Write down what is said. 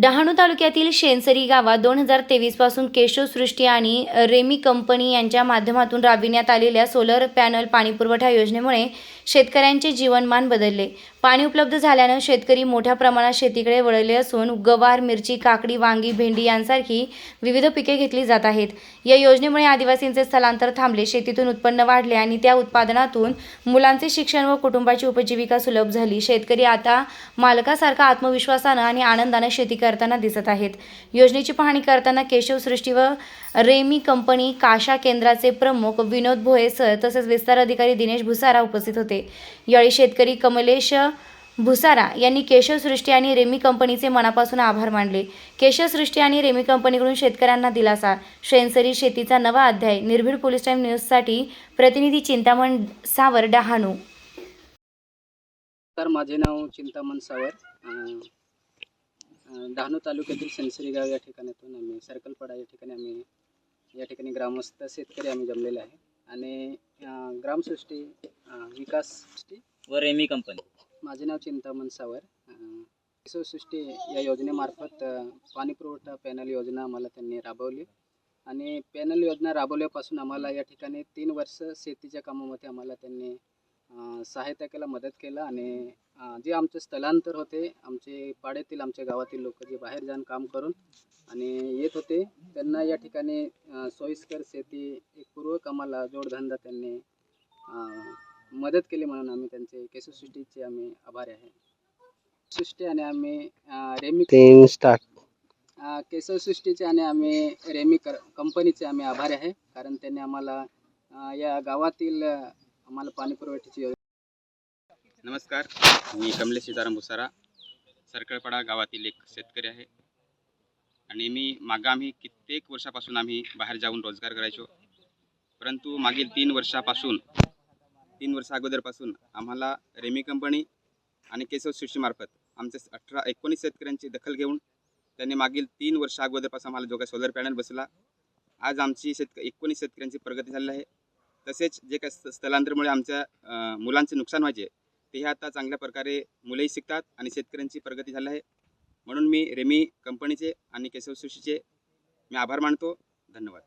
डहाणू तालुक्यातील शेनसरी गावात 2023 पासून केशवसृष्टी आणि रेमी कंपनी यांच्या माध्यमातून राबविण्यात आलेल्या सोलर पॅनल पाणीपुरवठा योजनेमुळे शेतकऱ्यांचे जीवनमान बदलले. पाणी उपलब्ध झाल्यानं शेतकरी मोठ्या प्रमाणात शेतीकडे वळले असून गवार, मिरची, काकडी, वांगी, भेंडी यांसारखी विविध पिके घेतली जात आहेत. या योजनेमुळे आदिवासींचे स्थलांतर थांबले, शेतीतून उत्पन्न वाढले आणि त्या उत्पादनातून मुलांचे शिक्षण व कुटुंबाची उपजीविका सुलभ झाली. शेतकरी आता मालकासारखा आत्मविश्वासानं आणि आनंदानं शेती करताना दिसत आहेत. योजनेची पाहणी करताना केशवसृष्टी व रेमी कंपनी काशा केंद्राचे प्रमुख विनोद भोये सर तसेच विस्तार अधिकारी दिनेश भुसारा उपस्थित होते. यावेळी शेतकरी कमलेश भुसारा यांनी केशवसृष्टी आणि रेमी कंपनीचे मनापासून आभार मानले. केशवसृष्टी आणि रेमी कंपनीकडून शेतकऱ्यांना दिलासा. शेनसरी शेतीचा नवा अध्याय. निर्भीड पोलीस टाइम न्यूजसाठी प्रतिनिधी चिंतामण सावर, डहाणू. तर माझे नाव चिंतामण सावर. डहाणू तालुक्यातील शेनसरी गाव या ठिकाणातून आम्ही सर्कलपाडा या ठिकाणी या ठिकाणी ग्रामस्थ शेतकरी आम्ही जमलेले आहे आणि ग्रामसृष्टी विकास व रेमी कंपनी. माझे नाव चिंतामण सावर. केशवसृष्टी या योजनेमार्फत पाणीपुरवठा पॅनल योजना आम्हाला त्यांनी राबवली आणि पॅनल योजना राबवल्यापासून आम्हाला या ठिकाणी 3 वर्ष शेतीच्या कामामध्ये आम्हाला त्यांनी सहायता केला, मदत केला आणि जे आमचे स्थलांतर होते, आमचे पाड्यातील आमच्या गावातील लोक जे बाहेर जाऊन काम करून आणि येत होते, त्यांना या ठिकाणी सोयीस्कर शेती एक पूर्वक आम्हाला जोडधंदा त्यांनी मदत केली म्हणून आम्ही त्यांचे केशवसृष्टीचे आम्ही आभारी आहे. सृष्टी आणि आम्ही रेमी केशवसृष्टीचे आणि आम्ही रेमी कंपनीचे आम्ही आभारी आहे, कारण त्यांनी आम्हाला या गावातील आम्हाला पाणी पुरवठ्याची योजना. नमस्कार, मी कमलेश सीताराम भुसारा, सर्कलपाडा गावातील एक शेतकरी आहे आणि आम्ही कित्येक वर्षापासून आम्ही बाहेर जाऊन रोजगार करायचो, परंतु मागील 3 वर्षा अगोदरपासून आम्हाला रेमी कंपनी आणि केशवसृष्टीमार्फत आमच्या 18-19 शेतकऱ्यांची दखल घेऊन त्यांनी मागील 3 वर्षा अगोदरपासून आम्हाला जो काही सोलर पॅनल बसला, आज आमची 19 शेतकऱ्यांची प्रगती झाली आहे. तसेच जे काही स्थलांतरामुळे आमच्या मुलांचे नुकसान व्हायचे ते आता चांगल्या प्रकारे मुलंही शिकतात आणि शेतकऱ्यांची प्रगती झाली आहे. म्हणून मी रेमी कंपनीचे आणि केशवसृष्टीचे आभार मानतो. धन्यवाद.